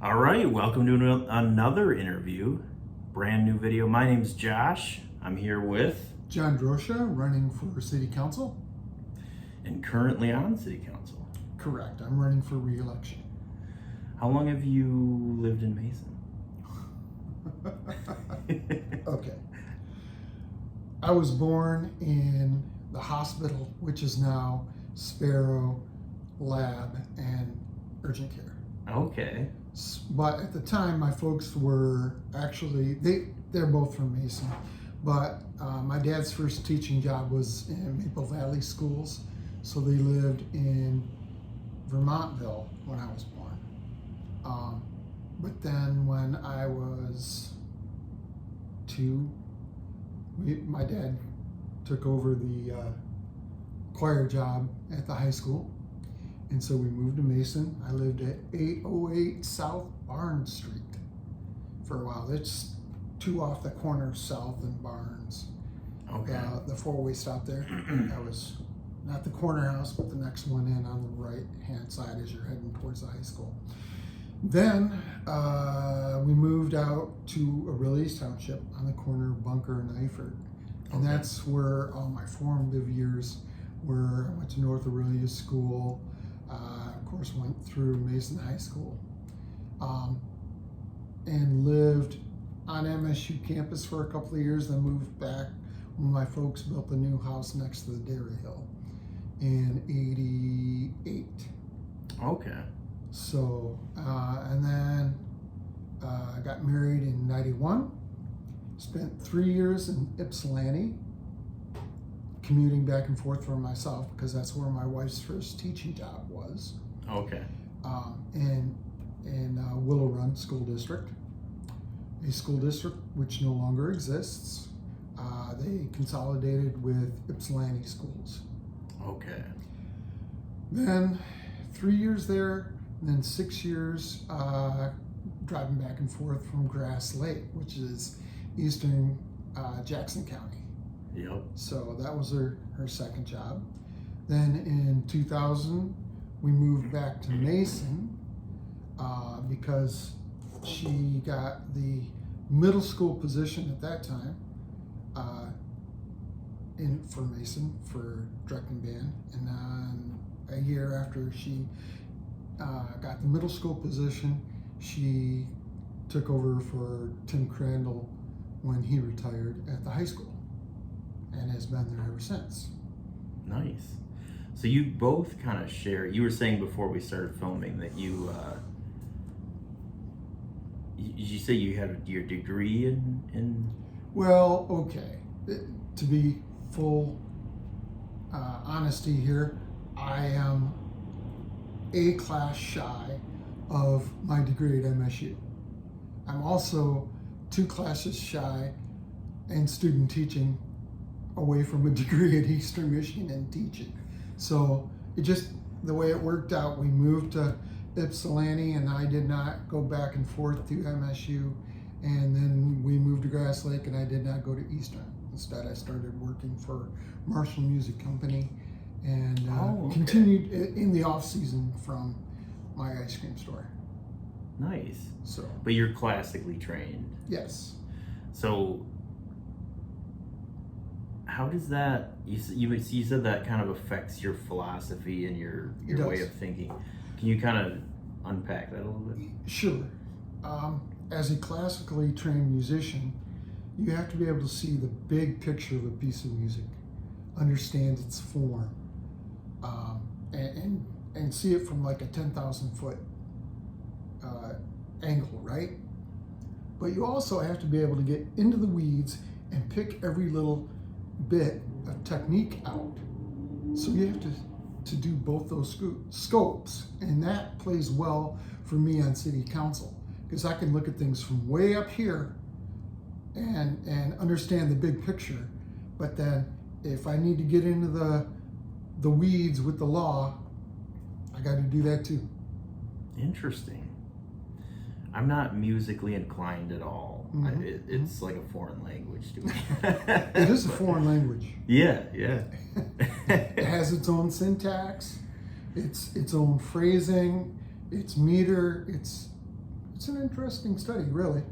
All right, welcome to another interview, brand new video. My name's Josh. I'm here with Jon Droscha, running for City Council. and currently on City Council. Correct. I'm running for re-election. How long have you lived in Mason? Okay. I was born in the hospital, which is now Sparrow Lab and Urgent Care. Okay. But at the time, my folks were actually, they're both from Mason. But my dad's first teaching job was in Maple Valley Schools. So they lived in Vermontville when I was born. But then when I was 2, my dad took over the choir job at the high school. And so we moved to Mason. I lived at 808 South Barnes Street for a while. It's 2 off the corner of South and Barnes. Okay. The 4-way stop there. That was not the corner house, but the next one in on the right-hand side as you're heading towards the high school. Then we moved out to Aurelius Township on the corner of Bunker and Eifert. And that's where all my formative years were. I went to North Aurelius School. Of course, went through Mason High School. And lived on MSU campus for a couple of years, then moved back when my folks built the new house next to the Dairy Hill in '88. Okay. So, and then I got married in '91, spent 3 years in Ypsilanti, commuting back and forth for myself because that's where my wife's first teaching job was. Okay. In Willow Run School District, a school district which no longer exists. They consolidated with Ypsilanti schools. Okay. Then 3 years there, and then 6 years driving back and forth from Grass Lake, which is eastern Jackson County. Yep. So that was her second job. Then in 2000, we moved back to Mason because she got the middle school position at that time for Mason for directing band. And then a year after she got the middle school position, she took over for Tim Crandall when he retired at the high school and has been there ever since. Nice. So you both kind of share, you were saying before we started filming that you say you had your degree in? Well, okay. To be full honesty here, I am a class shy of my degree at MSU. I'm also 2 classes shy in student teaching away from a degree at Eastern Michigan in teaching. So it just, the way it worked out, we moved to Ypsilanti and I did not go back and forth to MSU. And then we moved to Grass Lake and I did not go to Eastern. Instead, I started working for Marshall Music Company and continued in the off season from my ice cream store. Nice. So, But you're classically trained. yes. So how does that, you said that kind of affects your philosophy and your way of thinking. Can you kind of unpack that a little bit? Sure. As a classically trained musician, you have to be able to see the big picture of a piece of music, understand its form, and see it from like a 10,000 foot angle, right? But you also have to be able to get into the weeds and pick every little bit of technique out. So you have to do both those scopes, and that plays well for me on City Council because I can look at things from way up here and understand the big picture. But then if I need to get into the weeds with the law, I got to do that too. Interesting. I'm not musically inclined at all. Mhm. It's like a foreign language to me. It is a foreign language. Yeah. It has its own syntax, its own phrasing, its meter. It's it's an interesting study, really.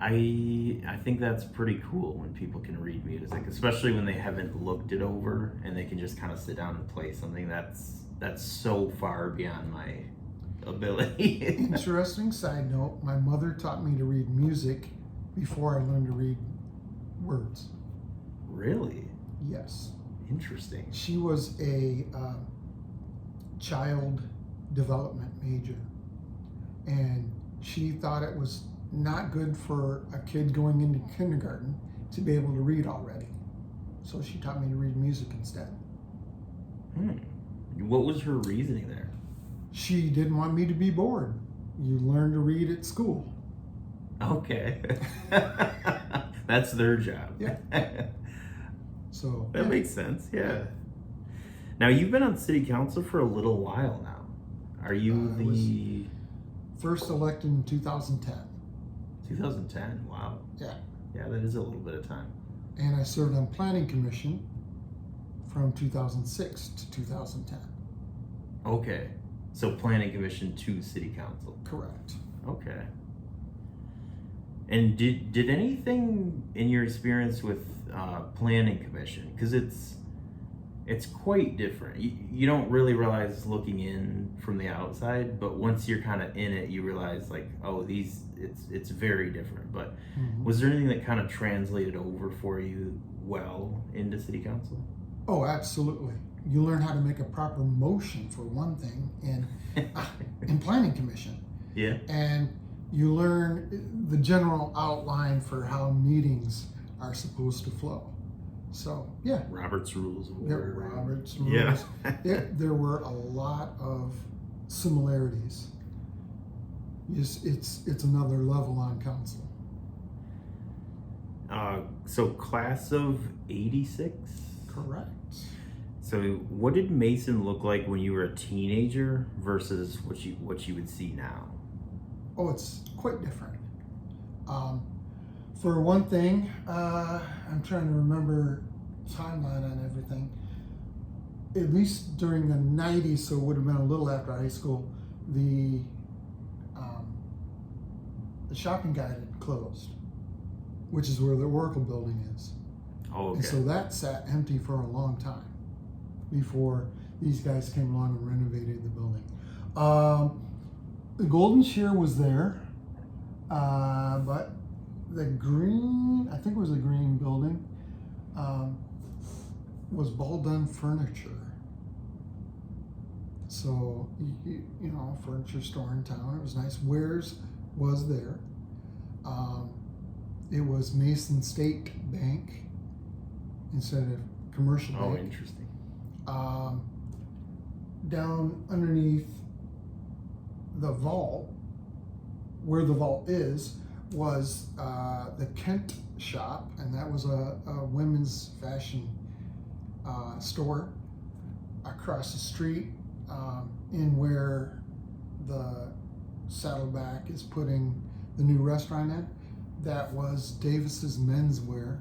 I think that's pretty cool when people can read music, especially when they haven't looked it over and they can just kind of sit down and play something that's so far beyond my ability. Interesting side note, my mother taught me to read music before I learned to read words. Really? Yes. Interesting. She was a child development major, and she thought it was not good for a kid going into kindergarten to be able to read already. So she taught me to read music instead. What was her reasoning there? She didn't want me to be bored. You learn to read at school. Okay. That's their job. Yeah. So that makes sense, yeah. Now, you've been on city council for a little while now. Are you the... First elected in 2010. 2010, wow. Yeah. Yeah, that is a little bit of time. And I served on planning commission from 2006 to 2010. Okay. So planning commission to city council. Correct. Okay. And did anything in your experience with planning commission, because it's quite different. You don't really realize looking in from the outside, but once you're kind of in it, you realize like, oh, it's very different. But was there anything that kind of translated over for you well into city council? Oh, absolutely. You learn how to make a proper motion for one thing in planning commission. Yeah. And you learn the general outline for how meetings are supposed to flow. So, yeah. Robert's Rules of Yeah, Order. Robert's Rules. Yeah. There were a lot of similarities. It's another level on council. So class of 86? Correct. So what did Mason look like when you were a teenager versus what you would see now? Oh, it's quite different. For one thing, I'm trying to remember timeline on everything. At least during the 90s, so it would have been a little after high school, the shopping guide had closed, which is where the Oracle building is. Oh, okay. And so that sat empty for a long time before these guys came along and renovated the building. The Golden Shear was there, but the green, I think it was a green building, was Ball Done Furniture. So, you know, furniture store in town. It was nice. Wares was there. It was Mason State Bank instead of Commercial Bank. Oh, interesting. Down underneath the vault, where the vault is, was the Kent shop, and that was a women's fashion store. Across the street, in where the Saddleback is putting the new restaurant in, that was Davis's Menswear.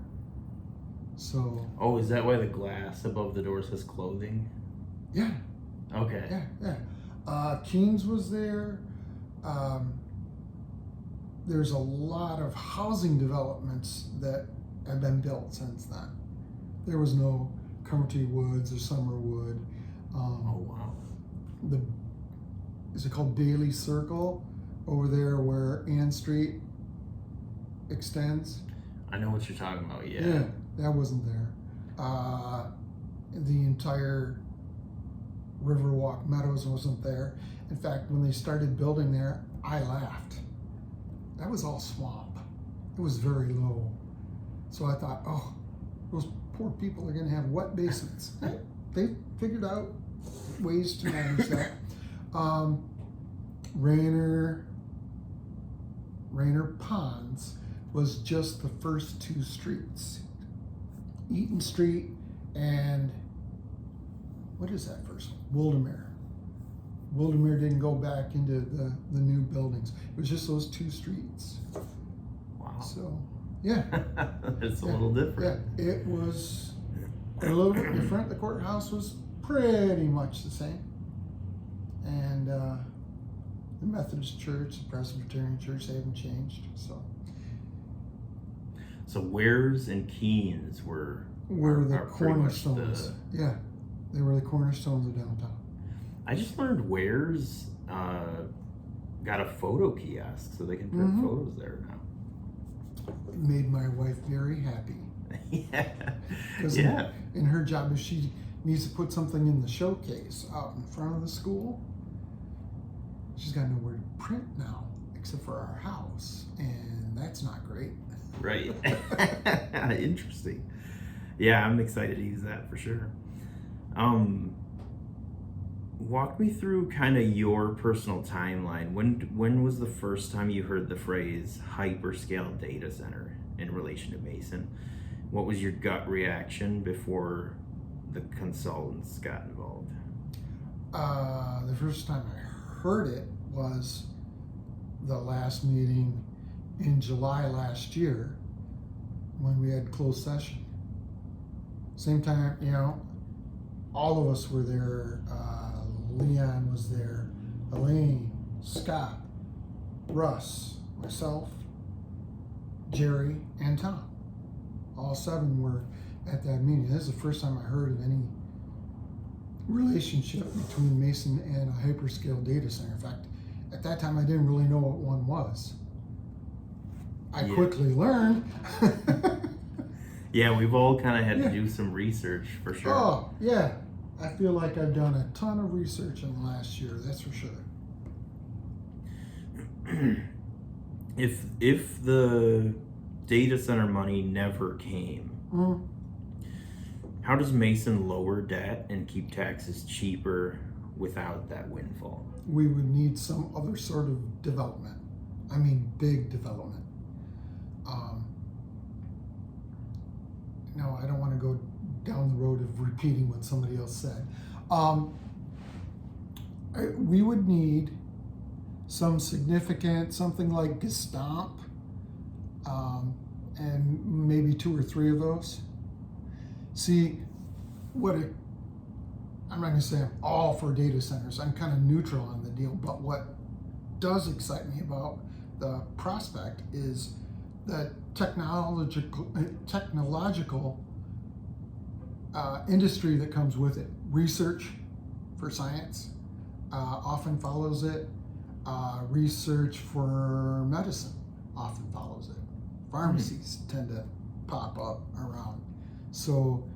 So. Oh, is that why the glass above the door says clothing? Yeah. Okay. Yeah. Keen's was there. There's a lot of housing developments that have been built since then. There was no Cumberty Woods or Summerwood. Oh, wow. Is it called Daly Circle over there where Ann Street extends? I know what you're talking about, yeah. Yeah, that wasn't there. The entire Riverwalk Meadows wasn't there. In fact, when they started building there, I laughed. That was all swamp. It was very low. So I thought, oh, those poor people are gonna have wet basements. They figured out ways to manage that. Rainer Ponds was just the first two streets. Eaton Street and what is that first one? Wildermere. Wildermere didn't go back into the new buildings. It was just those two streets. Wow. So, yeah. It's a little different. Yeah, it was a little bit different. The courthouse was pretty much the same. And the Methodist Church, the Presbyterian Church, they haven't changed. So Wares and Keens were the are pretty much cornerstones. Yeah, they were the cornerstones of downtown. I just learned Wares got a photo kiosk, so they can print photos there now. It made my wife very happy. Yeah. Because in her job, if she needs to put something in the showcase out in front of the school, she's got nowhere to print now except for our house, and that's not great. Right. Interesting. Yeah, I'm excited to use that for sure. Walk me through kind of your personal timeline. When was the first time you heard the phrase hyperscale data center in relation to Mason? What was your gut reaction before the consultants got involved? The first time I heard it was the last meeting in July last year when we had closed session. Same time, all of us were there. Leon was there, Elaine, Scott, Russ, myself, Jerry, and Tom. All 7 were at that meeting. This is the first time I heard of any relationship between Mason and a hyperscale data center. In fact, at that time I didn't really know what one was. I quickly learned. Yeah, we've all kind of had to do some research for sure. Oh, yeah. I feel like I've done a ton of research in the last year, that's for sure. If the data center money never came, how does Mason lower debt and keep taxes cheaper without that windfall? We would need some other sort of development. I mean, big development. No, I don't want to go down the road of repeating what somebody else said. We would need some significant, something like Gestamp, and maybe 2 or 3 of those. See, I'm not going to say I'm all for data centers. I'm kind of neutral on the deal. But what does excite me about the prospect is the technological industry that comes with it. Research for science often follows it. Research for medicine often follows it. Pharmacies tend to pop up around. So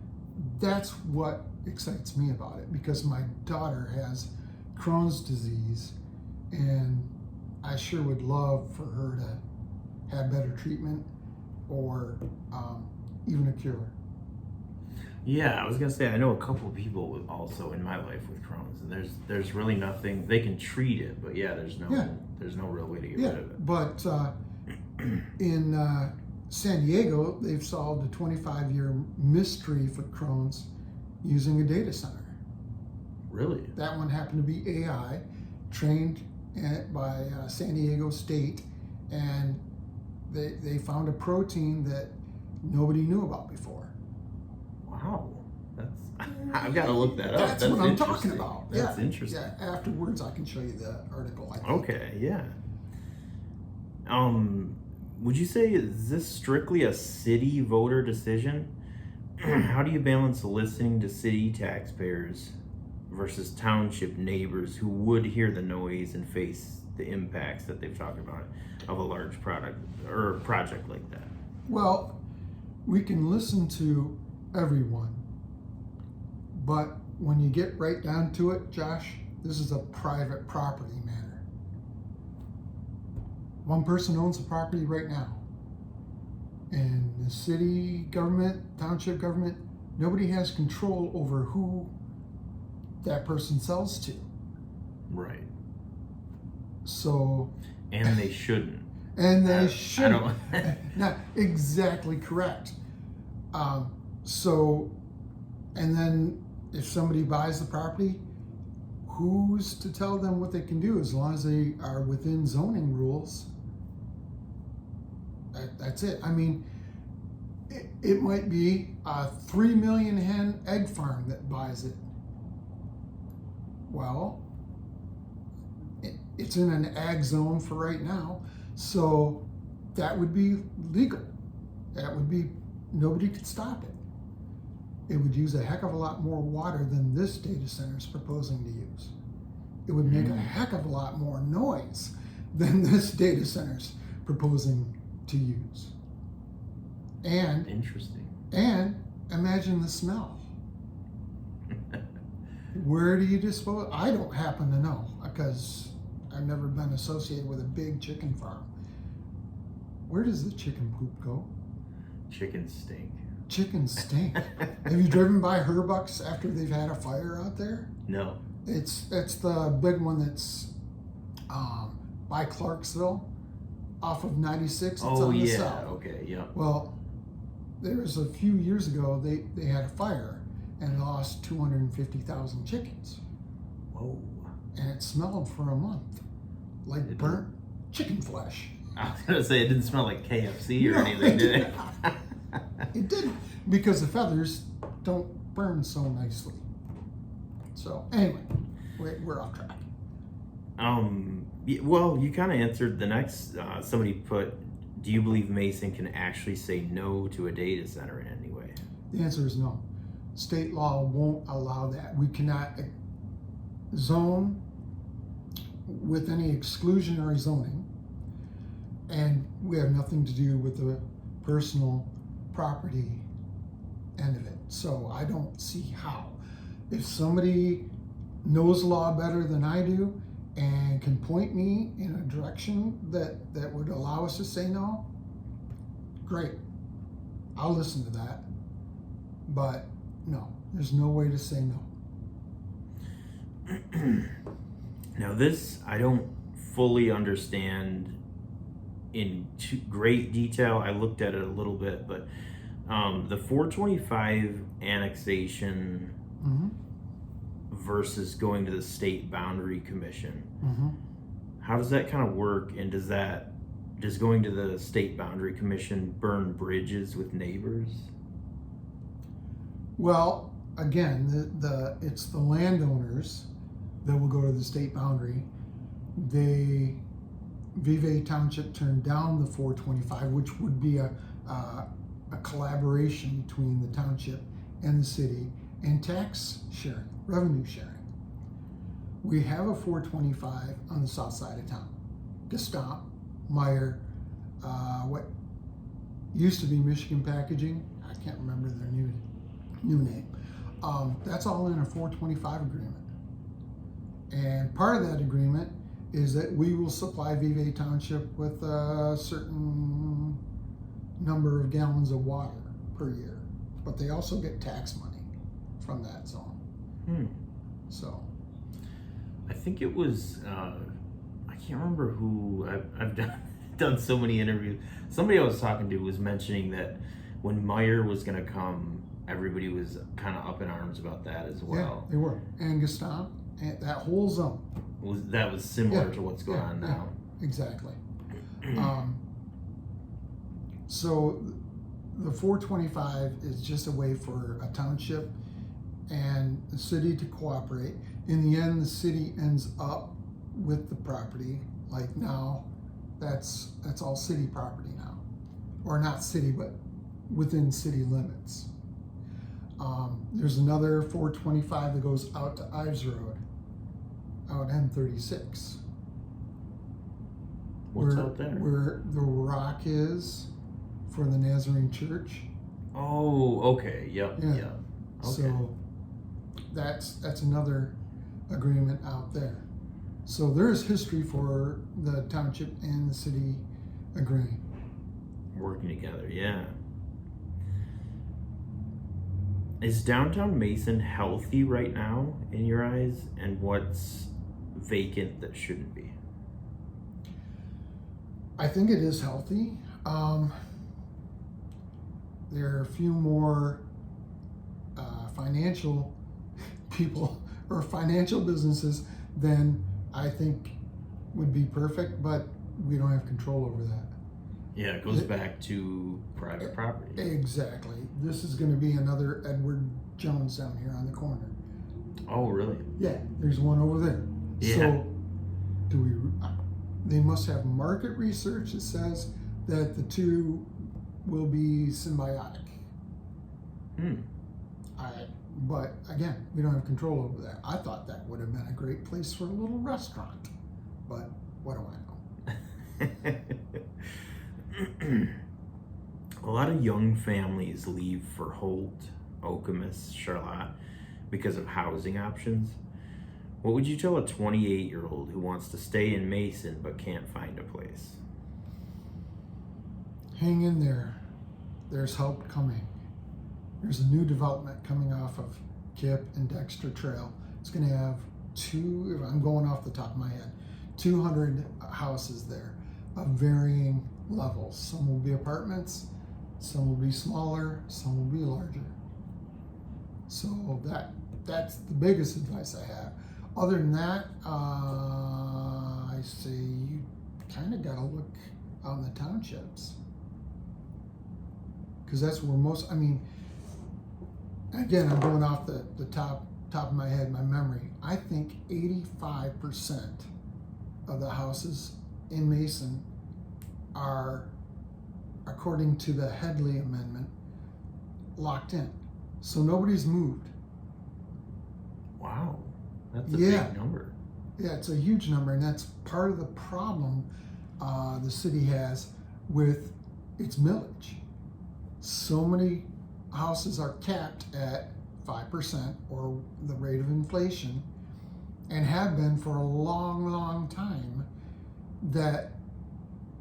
that's what excites me about it, because my daughter has Crohn's disease, and I sure would love for her to have better treatment or even a cure. Yeah, I was gonna say I know a couple of people with also in my life with Crohn's, and there's really nothing they can treat it, but there's no real way to get rid of it. But in San Diego, they've solved a 25-year mystery for Crohn's using a data center. Really? That one happened to be AI, trained by San Diego State, and they found a protein that nobody knew about before. Wow, I've got to look that up. That's what I'm talking about. That's interesting. Yeah, afterwards I can show you the article. I think. Okay, yeah. Would you say is this strictly a city voter decision? How do you balance listening to city taxpayers versus township neighbors who would hear the noise and face the impacts that they've talked about of a large project like that? Well, we can listen to everyone, but when you get right down to it, Josh, this is a private property matter. One person owns the property right now, and the city government, township government, nobody has control over who that person sells to. Right. So. And they shouldn't. And they shouldn't. I don't. Not exactly correct. So, and then if somebody buys the property, who's to tell them what they can do as long as they are within zoning rules? That's it. I mean, it might be a 3 million hen egg farm that buys it. Well, it's in an ag zone for right now, so that would be legal. That would be, nobody could stop it. It would use a heck of a lot more water than this data center is proposing to use. It would make a heck of a lot more noise than this data center's proposing to use. And Interesting. and imagine the smell. Where do you dispose? I don't happen to know because I've never been associated with a big chicken farm. Where does the chicken poop go? Chicken stink. Chicken stink. Have you driven by Herbucks after they've had a fire out there? No. It's the big one that's by Clarksville, off of 96. It's Oh, on the yeah. south. Okay, yeah. Well, there was a few years ago they had a fire and lost 250,000 chickens, Whoa. and it smelled for a month like It burnt chicken flesh. I was going to say, it didn't smell like KFC or No, anything, did it? It didn't, because the feathers don't burn so nicely. So anyway, we're off track. Well, you kind of answered the next. Somebody put, do you believe Mason can actually say no to a data center in any way? The answer is no. State law won't allow that. We cannot zone with any exclusionary zoning, and we have nothing to do with the personal property end of it. So I don't see how. If somebody knows law better than I do and can point me in a direction that would allow us to say no, great. I'll listen to that. But no, there's no way to say no. Now, this I don't fully understand in great detail. I looked at it a little bit, but the 425 annexation versus going to the state boundary commission. How does that kind of work? And does going to the state boundary commission burn bridges with neighbors? Well, again, it's the landowners that will go to the state boundary. Vevay Township turned down the 425, which would be a collaboration between the township and the city, and tax sharing, revenue sharing. We have a 425 on the south side of town. Gestamp, Meyer, what used to be Michigan Packaging, I can't remember their new name. That's all in a 425 agreement. And part of that agreement is that we will supply Vevay Township with a certain number of gallons of water per year, but they also get tax money from that zone. So I think it was, I can't remember who, I've done so many interviews. Somebody I was talking to was mentioning that when Meyer was going to come, everybody was kind of up in arms about that as well. Yeah, they were. And Gestamp, and that whole zone. That was similar to what's going on now. Yeah, exactly. So the 425 is just a way for a township and the city to cooperate. In the end, the city ends up with the property. Like now, that's all city property now, or not city, but within city limits. There's another 425 that goes out to Ives Road, out M36. What's out there? Where the rock is for the Nazarene Church. Oh, okay. Yep. Yeah. Okay. So that's another agreement out there. So there's history for the township and the city agreeing. Working together, yeah. Is downtown Mason healthy right now in your eyes? And what's vacant that shouldn't be? I think it is healthy. There are a few more financial people or financial businesses than I think would be perfect, but we don't have control over that. Yeah, it goes back to private property. Exactly. This is going to be another Edward Jones down here on the corner. Oh, really? Yeah, there's one over there. Yeah. So Do we? They must have market research that says that the two will be symbiotic. But again, we don't have control over that. I thought that would have been a great place for a little restaurant, but what do I know? A lot of young families leave for Holt, Okemos, Charlotte because of housing options. What would you tell a 28-year-old who wants to stay in Mason but can't find a place? Hang in there. There's help coming. There's a new development coming off of Kip and Dexter Trail. It's going to have I'm going off the top of my head, 200 houses there of varying levels. Some will be apartments, some will be smaller, some will be larger. So that's the biggest advice I have. Other than that, I say you kind of got to look out in the townships, because that's where most, again, I'm going off the top of my head, my memory. I think 85% of the houses in Mason are, according to the Headley Amendment, locked in. So nobody's moved. Wow, that's a big number. Yeah, it's a huge number, and that's part of the problem the city has with its millage. So many houses are capped at 5% or the rate of inflation, and have been for a long, long time, that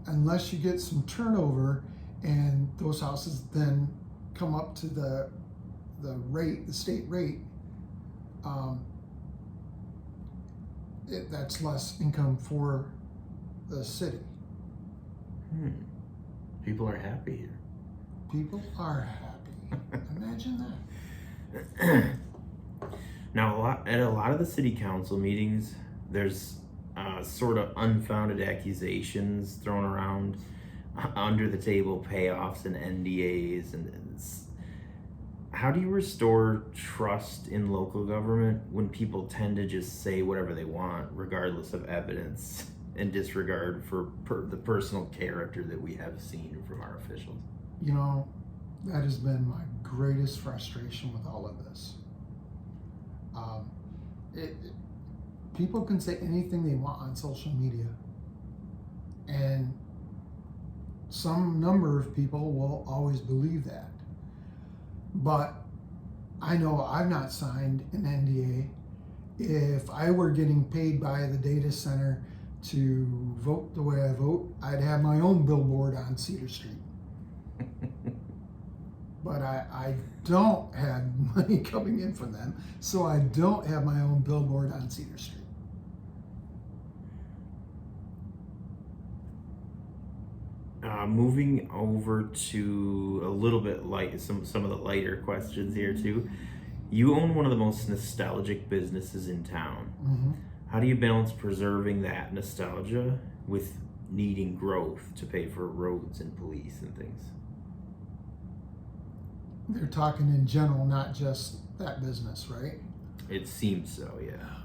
unless you get some turnover and those houses then come up to the state rate, that's less income for the city. People are happy here. People are happy. Imagine that. Now, at a lot of the city council meetings, there's sort of unfounded accusations thrown around, under the table payoffs and NDAs, and how do you restore trust in local government when people tend to just say whatever they want, regardless of evidence, and disregard for the personal character that we have seen from our officials? You know, that has been my greatest frustration with all of this. People can say anything they want on social media, and some number of people will always believe that. But I know I've not signed an NDA. If I were getting paid by the data center to vote the way I vote, I'd have my own billboard on Cedar Street. But I don't have money coming in from them, so I don't have my own billboard on Cedar Street. Moving over to a little bit light, some of the lighter questions here too. You own one of the most nostalgic businesses in town. Mm-hmm. How do you balance preserving that nostalgia with needing growth to pay for roads and police and things? They're talking in general, not just that business, right? It seems so, yeah.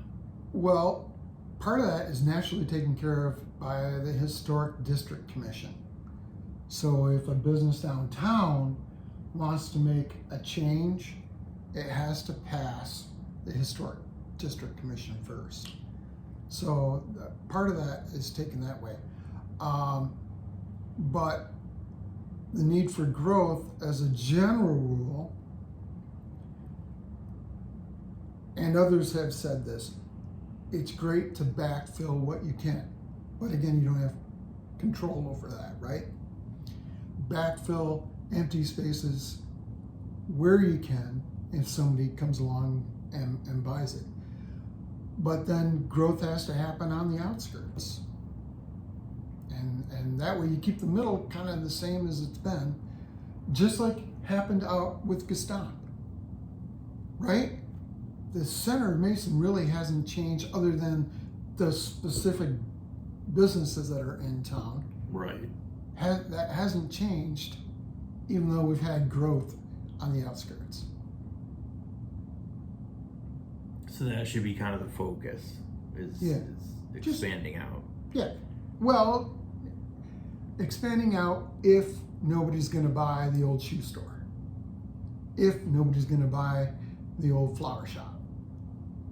Well, part of that is naturally taken care of by the Historic District Commission. So if a business downtown wants to make a change, it has to pass the Historic District Commission first. So part of that is taken that way. But the need for growth as a general rule, and others have said this, it's great to backfill what you can. But again, you don't have control over that, right? Backfill empty spaces where you can if somebody comes along and buys it. But then growth has to happen on the outskirts. And that way you keep the middle kind of the same as it's been, just like happened out with Gestamp, right? The center of Mason really hasn't changed other than the specific businesses that are in town. Right. That hasn't changed, even though we've had growth on the outskirts. So that should be kind of the focus. Yeah. expanding out. Yeah. Well, expanding out if nobody's going to buy the old shoe store, if nobody's going to buy the old flower shop.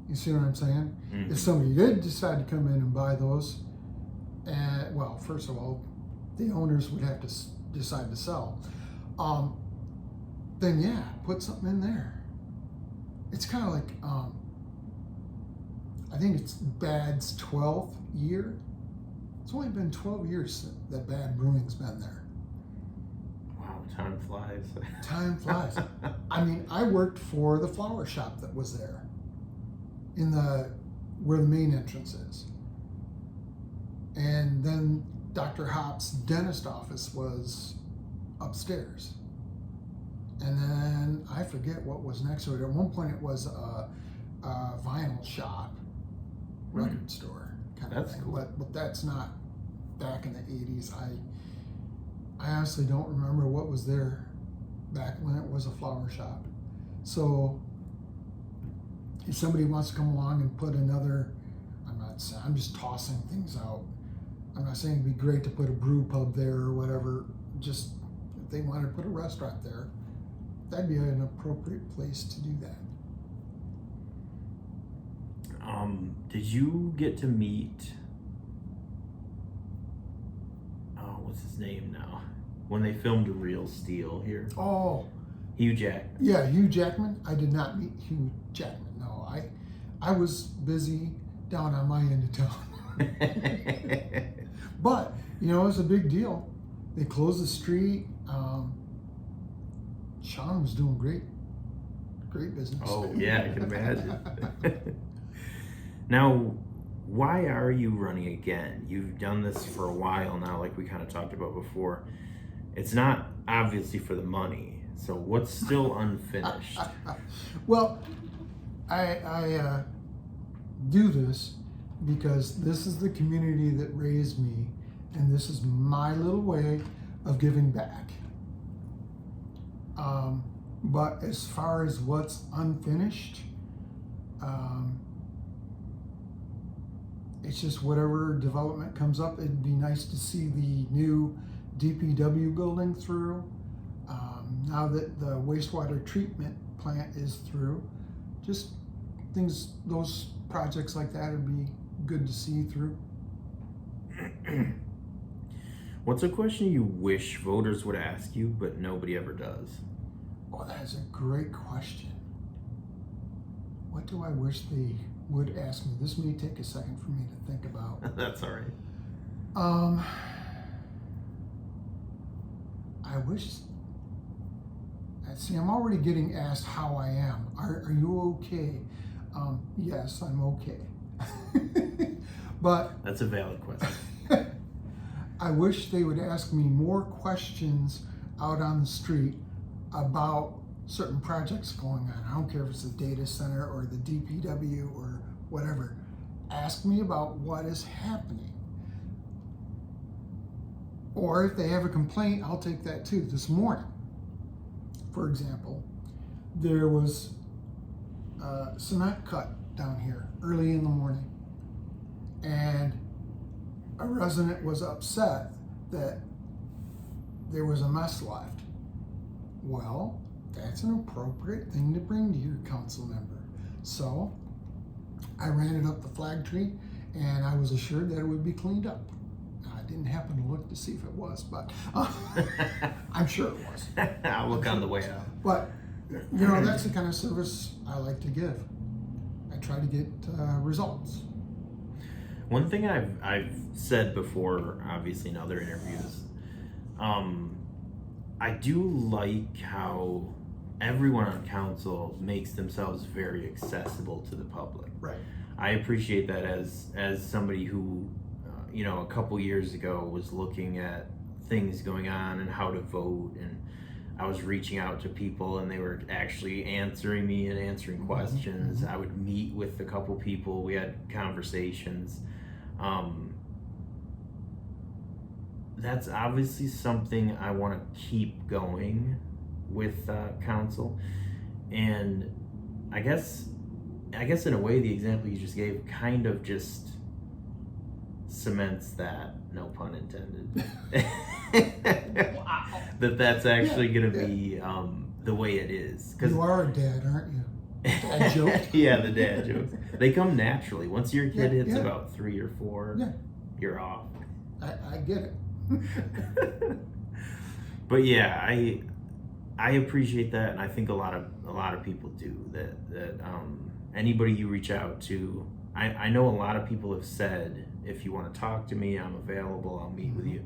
You see what I'm saying? Mhm. If somebody did decide to come in and buy those, well, first of all, the owners would have to decide to sell. Then yeah, put something in there. It's kind of like, I think it's Bad's 12th year. It's only been 12 years that Bad Brewing's been there. Wow, time flies. Time flies. I mean, I worked for the flower shop that was there, where the main entrance is. And then Dr. Hop's dentist office was upstairs. And then I forget what was next to it. At one point it was a vinyl shop, record store kind of That's thing. cool. But that's not back in the 80s. I honestly don't remember what was there back when it was a flower shop. So if somebody wants to come along and put another, I'm just tossing things out. I'm not saying it'd be great to put a brew pub there or whatever. Just if they wanted to put a restaurant there, that'd be an appropriate place to do that. Did you get to meet, what's his name now? When they filmed Real Steel here? Oh, Hugh Jackman. yeah, Hugh Jackman. I did not meet Hugh Jackman. No, I was busy down on my end of town. But, it was a big deal. They closed the street. Sean was doing great business. Oh, yeah, I can imagine. Now, why are you running again? You've done this for a while now, like we kind of talked about before. It's not obviously for the money. So what's still unfinished? Well, I do this because this is the community that raised me, and this is my little way of giving back. But as far as what's unfinished, it's just whatever development comes up. It'd be nice to see the new DPW building through. Now that the wastewater treatment plant is through, just those projects like that would be good to see through. What's a question you wish voters would ask you, but nobody ever does? Oh, that is a great question. What do I wish they would ask me? This may take a second for me to think about. That's all right. I wish. See, I'm already getting asked how I am. Are you okay? Yes, I'm okay. But That's a valid question. I wish they would ask me more questions out on the street about certain projects going on. I don't care if it's the data center or the DPW or whatever. Ask me about what is happening. Or if they have a complaint, I'll take that too. This morning, for example, there was cement cut down here early in the morning, and a resident was upset that there was a mess left. Well, that's an appropriate thing to bring to your council member. So I ran it up the flag tree, and I was assured that it would be cleaned up. I didn't happen to look to see if it was, but I'm sure it was. I'll look on the way out. But, that's the kind of service I like to give. I try to get results. One thing I've said before, obviously in other interviews, I do like how everyone on council makes themselves very accessible to the public. Right. I appreciate that as somebody who, a couple years ago was looking at things going on and how to vote, and I was reaching out to people and they were actually answering me and answering questions. I would meet with a couple people, we had conversations. That's obviously something I want to keep going with council, and I guess in a way the example you just gave kind of just cements that, no pun intended, Wow. that's actually Yeah, going to yeah. be the way it is. You are a dad, aren't you? Dad joke. Yeah, the dad jokes. They come naturally. Once your kid hits Yeah. about 3 or 4, Yeah. you're off. I get it. But yeah, I appreciate that, and I think a lot of people do that. Anybody you reach out to, I know a lot of people have said, if you want to talk to me, I'm available. I'll meet with you,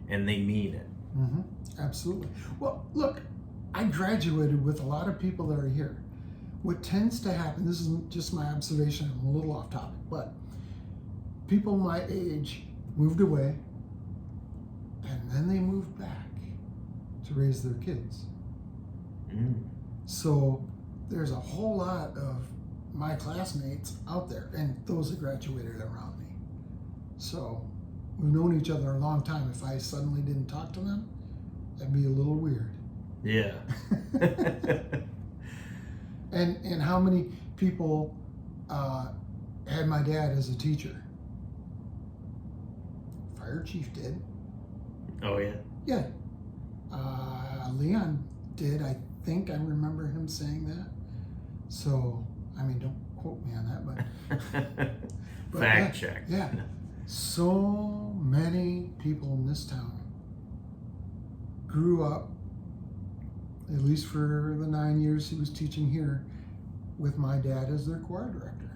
and they mean it. Mm-hmm. Absolutely. Well, look, I graduated with a lot of people that are here. What tends to happen, this isn't just my observation, I'm a little off topic, but people my age moved away and then they moved back to raise their kids. Mm. So there's a whole lot of my classmates out there and those that graduated around me. So we've known each other a long time. If I suddenly didn't talk to them, that'd be a little weird. Yeah. And how many people had my dad as a teacher? Fire chief did. Oh yeah. Yeah. Leon did. I think I remember him saying that. So, I mean, don't quote me on that, but Fact check. Yeah. So many people in this town grew up, at least for the 9 years he was teaching here, with my dad as their choir director.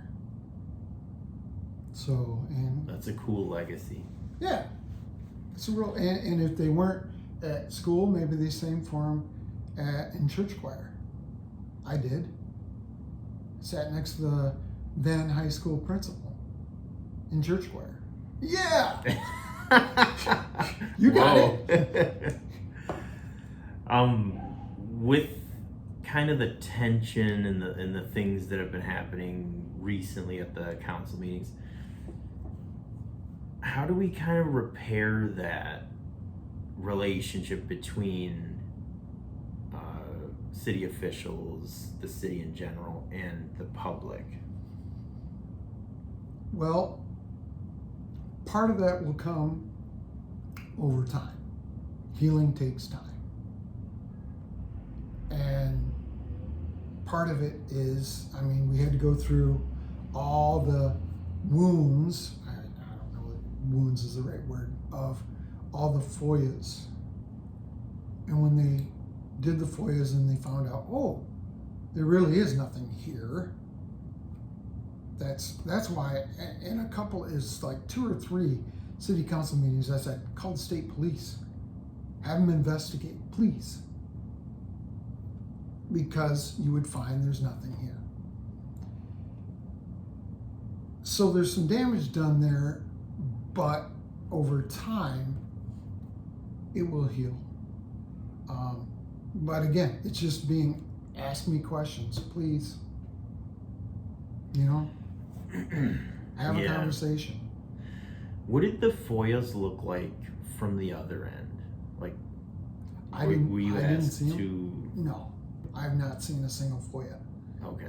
So, and That's a cool legacy. yeah, it's a real, and if they weren't at school, maybe they sang for him in church choir. I did. Sat next to the then high school principal in church choir. Yeah! You got it. With kind of the tension and the things that have been happening recently at the council meetings, how do we kind of repair that relationship between city officials, the city in general, and the public? Well, part of that will come over time. Healing takes time. And part of it is, I mean, we had to go through all the wounds, I don't know if wounds is the right word, of all the FOIAs. And when they did the FOIAs and they found out, oh, there really is nothing here. That's why, and a couple is like 2 or 3 city council meetings, I said, call the state police. Have them investigate, please. Because you would find there's nothing here. So there's some damage done there, but over time, it will heal. But again, it's just being, ask me questions, please. You know, have a conversation. What did the FOIAs look like from the other end? Like, were you asked to? No, I've not seen a single FOIA. Okay.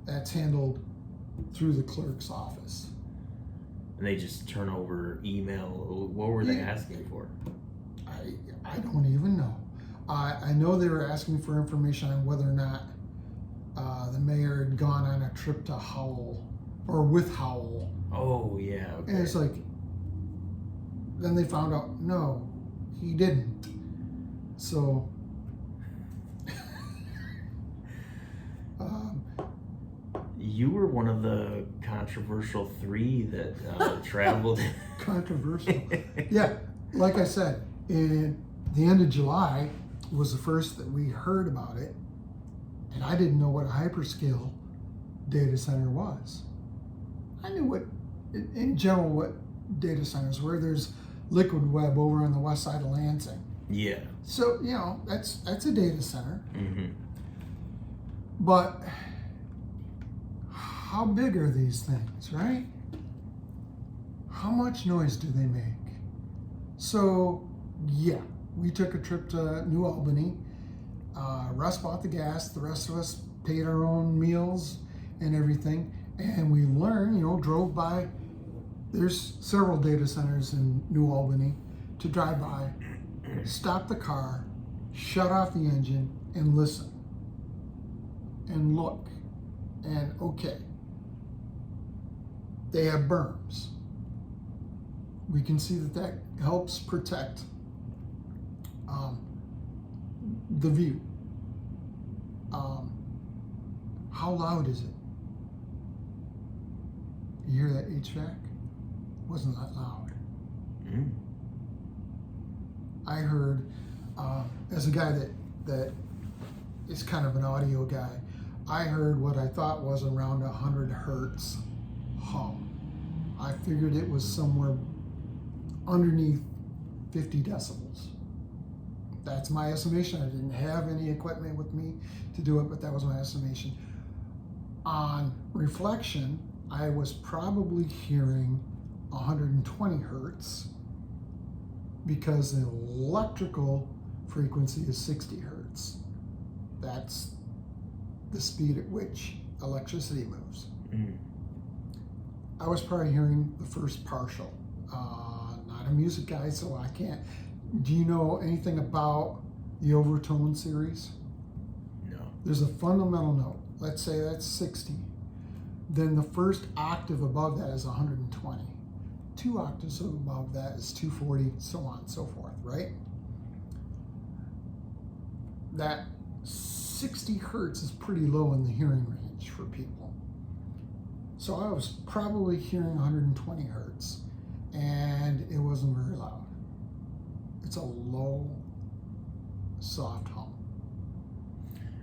That's handled through the clerk's office. And they just turn over email. What were they asking for? I don't even know. I know they were asking for information on whether or not the mayor had gone on a trip to Howell or with Howell. Oh yeah. Okay. And it's like, then they found out, no, he didn't. So, you were one of the controversial 3 that traveled. controversial. Yeah, like I said, in the end of July was the first that we heard about it, and I didn't know what a hyperscale data center was. I knew what, in general, what data centers were. There's Liquid Web over on the west side of Lansing. Yeah. So, you know, that's a data center. Mm-hmm. But how big are these things, right? How much noise do they make? So, yeah, we took a trip to New Albany. Russ bought the gas. The rest of us paid our own meals and everything. And we learned, you know, drove by there's several data centers in New Albany to drive by, stop the car, shut off the engine, and listen and look. And okay, they have berms. We can see that helps protect the view. How loud is it? You hear that HVAC? Wasn't that loud. Mm. I heard, as a guy that is kind of an audio guy, I heard what I thought was around 100 hertz hum. I figured it was somewhere underneath 50 decibels. That's my estimation. I didn't have any equipment with me to do it, but that was my estimation. On reflection, I was probably hearing 120 hertz because the electrical frequency is 60 hertz. That's the speed at which electricity moves. Mm. I was probably hearing the first partial. Not a music guy, so I can't. Do you know anything about the overtone series? No. There's a fundamental note. Let's say that's 60. Then the first octave above that is 120. 2 octaves above that is 240, so on and so forth, right? That 60 hertz is pretty low in the hearing range for people. So I was probably hearing 120 hertz, and it wasn't very loud. It's a low, soft hum.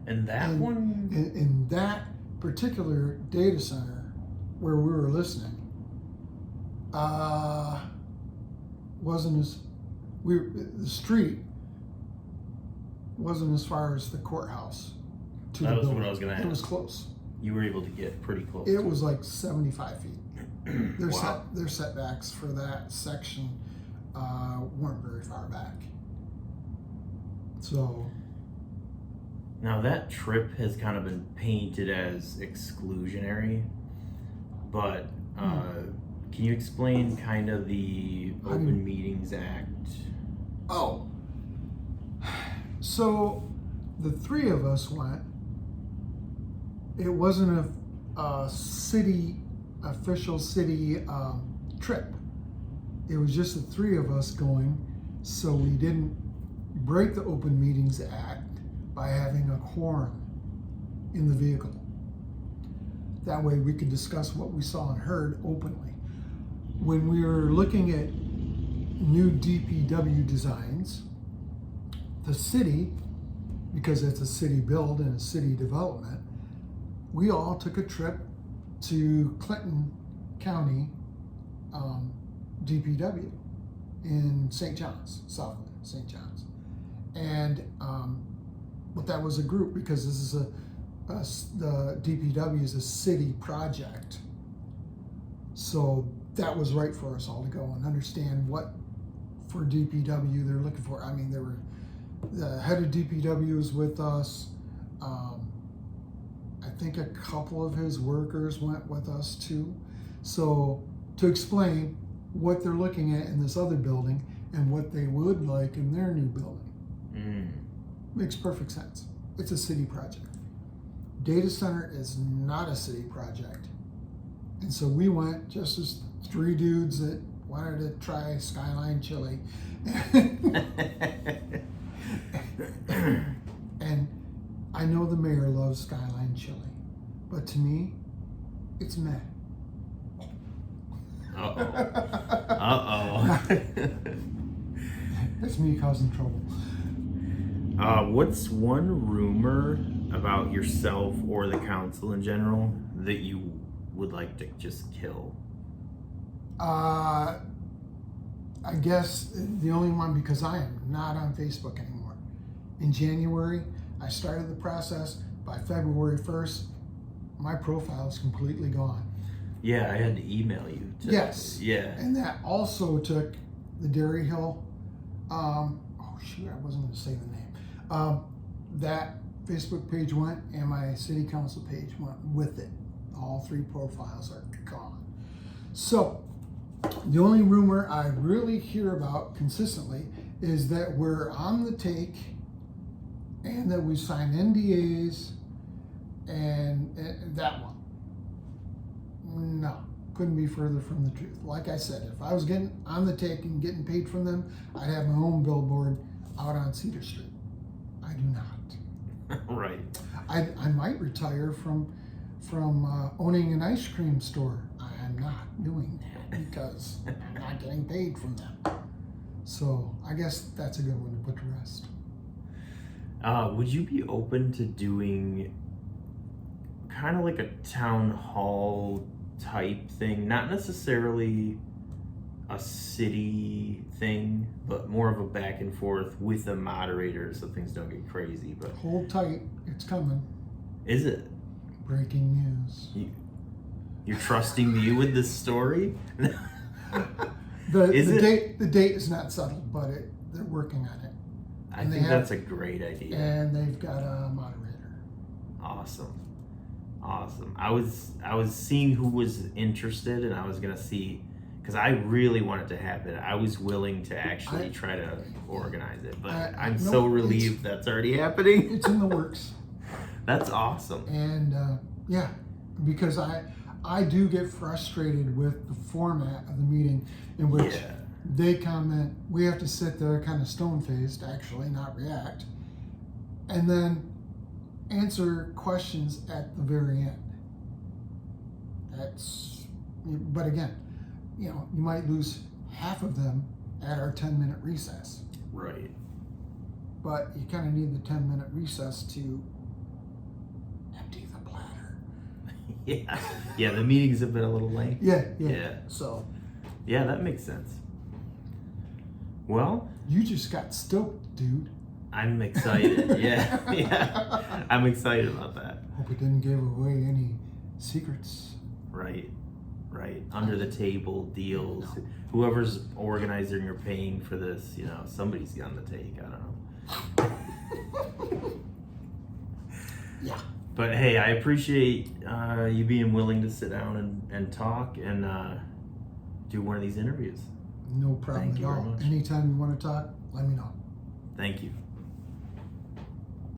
And that one? In that particular data center where we were listening, wasn't as the street wasn't as far as the courthouse to That the was building. what I was gonna It was ask. close. You were able to get pretty close. It was like 75 feet. Wow. Their setbacks for that section weren't very far back. So Now that trip has kind of been painted as exclusionary, but can you explain kind of the Open Meetings Act? oh, so the three of us went. It wasn't a city official city trip. It was just the three of us going, so we didn't break the Open Meetings Act by having a quorum in the vehicle. That way we could discuss what we saw and heard openly. When we were looking at new DPW designs, the city, because it's a city build and a city development, we all took a trip to Clinton County DPW in St. John's, Southland, St. John's. And but that was a group because this is the DPW is a city project. So that was right for us all to go and understand what for DPW they're looking for. I mean, the head of DPW was with us. I think a couple of his workers went with us too. So to explain what they're looking at in this other building and what they would like in their new building. Makes perfect sense. It's a city project. Data center is not a city project. And so we went just as three dudes that wanted to try Skyline chili. And I know the mayor loves Skyline chili, but to me, it's meh. Uh-oh. It's me causing trouble. What's one rumor about yourself or the council in general that you would like to just kill? I guess the only one, because I am not on Facebook anymore. In January, I started the process. By February 1st, my profile is completely gone. Yeah, I had to email you. Yes. Yeah. And that also took the Dairy Hill. Oh shoot, I wasn't going to say the name. That Facebook page went, and my city council page went with it. All three profiles are gone. So The only rumor I really hear about consistently is that we're on the take and that we signed NDAs and that one. No, couldn't be further from the truth. Like I said, if I was getting on the take and getting paid from them, I'd have my own billboard out on Cedar Street. I do not. Right. I might retire from owning an ice cream store. I'm not doing that because I'm not getting paid from them. So I guess that's a good one to put to rest. Would you be open to doing kind of like a town hall type thing? Not necessarily a city thing, but more of a back and forth with a moderator so things don't get crazy. But Hold tight, it's coming. is it? Breaking news. You're trusting me with this story? The date is not settled, but they're working on it. I think that's a great idea. And they've got a moderator. Awesome. I was seeing who was interested, and I was gonna see, because I really want it to happen. I was willing to actually try to organize it, but I'm so relieved that's already happening. It's in the works. That's awesome. And yeah, because I do get frustrated with the format of the meeting in which they comment, we have to sit there kind of stone-faced, actually, not react, and then answer questions at the very end. But again, you might lose half of them at our 10-minute recess. Right. But you kind of need the 10-minute recess to empty the bladder. Yeah, the meetings have been a little late. Yeah. So. Yeah, that makes sense. Well, You just got stoked, dude. I'm excited. Yeah. I'm excited about that. Hope it didn't give away any secrets. Right. Under the table deals. No. Whoever's organizing or paying for this, somebody's on the take. I don't know. Yeah. But hey, I appreciate you being willing to sit down and talk and do one of these interviews. No problem Thank you at very all. much. Anytime you want to talk, let me know. Thank you.